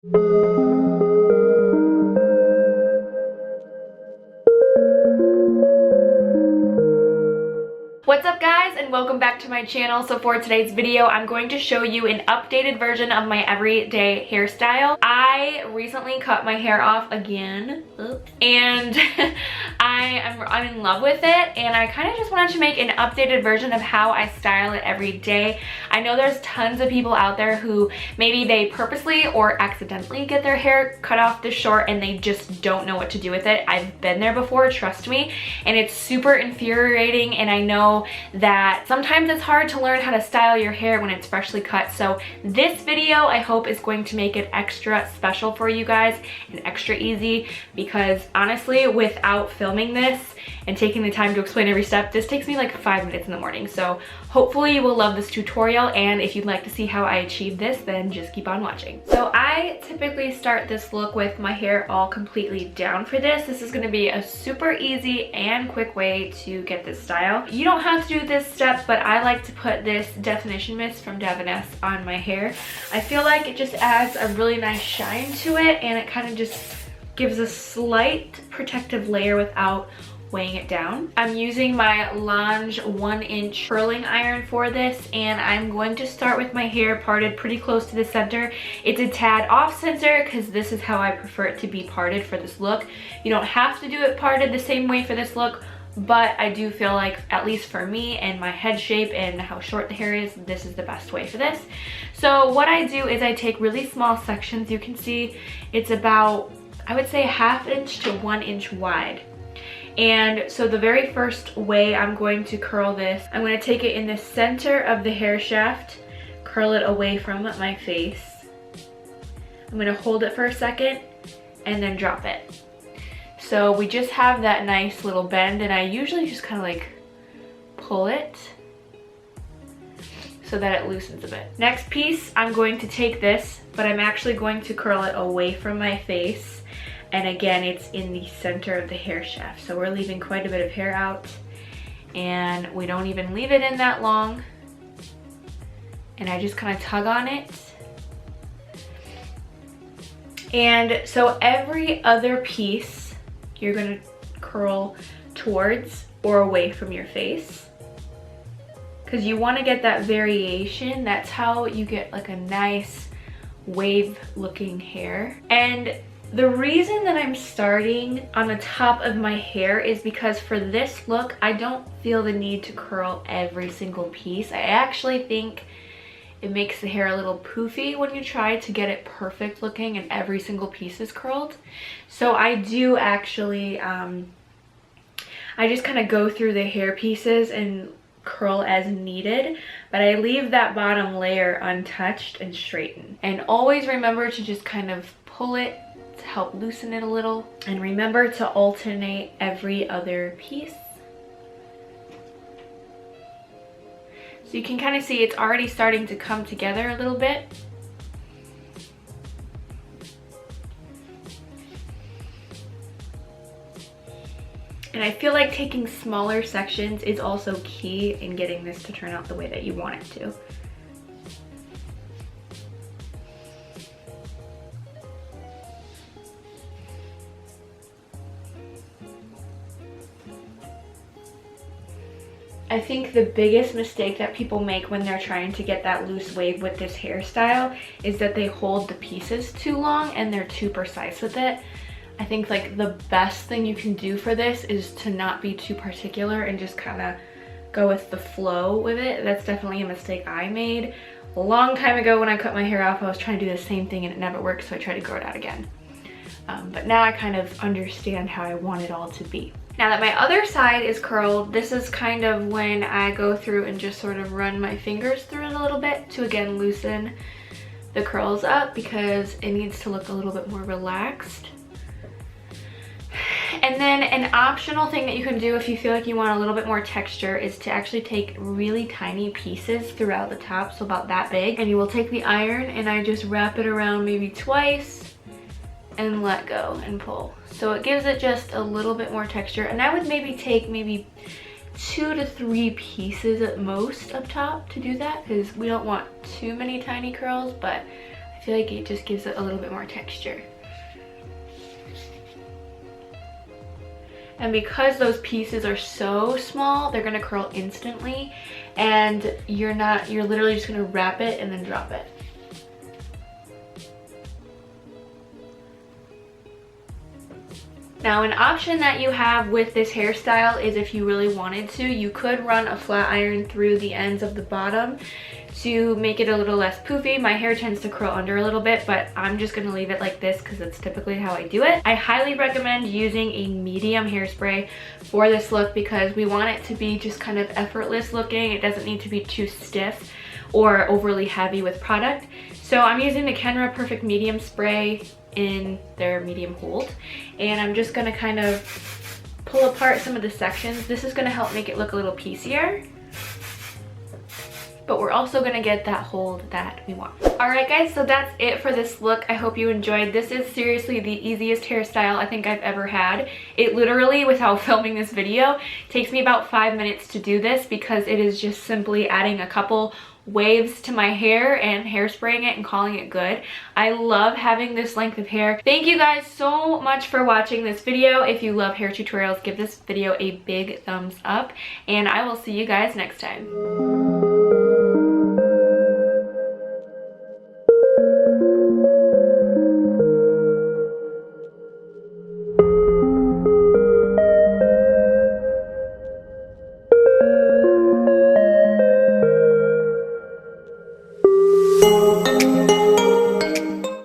What's up guys, and welcome back to my channel. So for today's video, I'm going to show you an updated version of my everyday hairstyle. I recently cut my hair off again, and I'm in love with it, and I kind of just wanted to make an updated version of how I style it every day. I know there's tons of people out there who maybe they purposely or accidentally get their hair cut off this short and they just don't know what to do with it. I've been there before, trust me, and it's super infuriating, and I know that sometimes it's hard to learn how to style your hair when it's freshly cut. So this video, I hope, is going to make it extra special for you guys and extra easy, because honestly, without filming this and taking the time to explain every step, this takes me like 5 minutes in the morning. So hopefully you will love this tutorial, and if you'd like to see how I achieve this, then just keep on watching. So I typically start this look with my hair all completely down for this. This is going to be a super easy and quick way to get this style. You don't have to do this step, but I like to put this definition mist from Davines on my hair. I feel like it just adds a really nice shine to it, and it kind of just gives a slight protective layer without weighing it down. I'm using my Lange 1-inch curling iron for this, and I'm going to start with my hair parted pretty close to the center. It's a tad off center because this is how I prefer it to be parted for this look. You don't have to do it parted the same way for this look, but I do feel like, at least for me and my head shape and how short the hair is, this is the best way for this. So what I do is I take really small sections. You can see it's about, I would say, 1/2 inch to 1 inch wide. And so the very first way I'm going to curl this, I'm going to take it in the center of the hair shaft, curl it away from my face. I'm going to hold it for a second and then drop it. So we just have that nice little bend, and I usually just kind of like pull it so that it loosens a bit. Next piece, I'm going to take this, but I'm actually going to curl it away from my face. And again, it's in the center of the hair shaft. So we're leaving quite a bit of hair out, and we don't even leave it in that long. And I just kind of tug on it. And so every other piece, you're gonna curl towards or away from your face, because you want to get that variation. That's how you get like a nice wave looking hair. And the reason that I'm starting on the top of my hair is because for this look, I don't feel the need to curl every single piece. I actually think it makes the hair a little poofy when you try to get it perfect looking and every single piece is curled. So I do actually, I just kind of go through the hair pieces and curl as needed, but I leave that bottom layer untouched and straightened. And always remember to just kind of pull it to help loosen it a little, and remember to alternate every other piece. So you can kind of see it's already starting to come together a little bit. And I feel like taking smaller sections is also key in getting this to turn out the way that you want it to. I think the biggest mistake that people make when they're trying to get that loose wave with this hairstyle is that they hold the pieces too long and they're too precise with it. I think like the best thing you can do for this is to not be too particular and just kind of go with the flow with it. That's definitely a mistake I made a long time ago when I cut my hair off. I was trying to do the same thing and it never worked, so I tried to grow it out again. But now I kind of understand how I want it all to be. Now that my other side is curled, this is kind of when I go through and just sort of run my fingers through it a little bit to again loosen the curls up, because it needs to look a little bit more relaxed. And then an optional thing that you can do if you feel like you want a little bit more texture is to actually take really tiny pieces throughout the top, so about that big, and you will take the iron and I just wrap it around maybe twice and let go and pull. So it gives it just a little bit more texture, and I would maybe take 2 to 3 pieces at most up top to do that, because we don't want too many tiny curls, but I I feel like it just gives it a little bit more texture. And because those pieces are so small, they're gonna curl instantly, and you're literally just gonna wrap it and then drop it. Now, an option that you have with this hairstyle is if you really wanted to, you could run a flat iron through the ends of the bottom to make it a little less poofy. My hair tends to curl under a little bit, but I'm just gonna leave it like this because that's typically how I do it. I highly recommend using a medium hairspray for this look because we want it to be just kind of effortless looking. It doesn't need to be too stiff or overly heavy with product. So I'm using the Kenra Perfect Medium Spray in their medium hold, and I'm just gonna kind of pull apart some of the sections. This is gonna help make it look a little piecier, but we're also gonna get that hold that we want. All right guys, so that's it for this look. I hope you enjoyed. This is seriously the easiest hairstyle I think I've ever had. It literally, without filming this video, takes me about 5 minutes to do this because it is just simply adding a couple waves to my hair and hairspraying it and calling it good. I love having this length of hair. Thank you guys so much for watching this video. If you love hair tutorials, give this video a big thumbs up, and I will see you guys next time.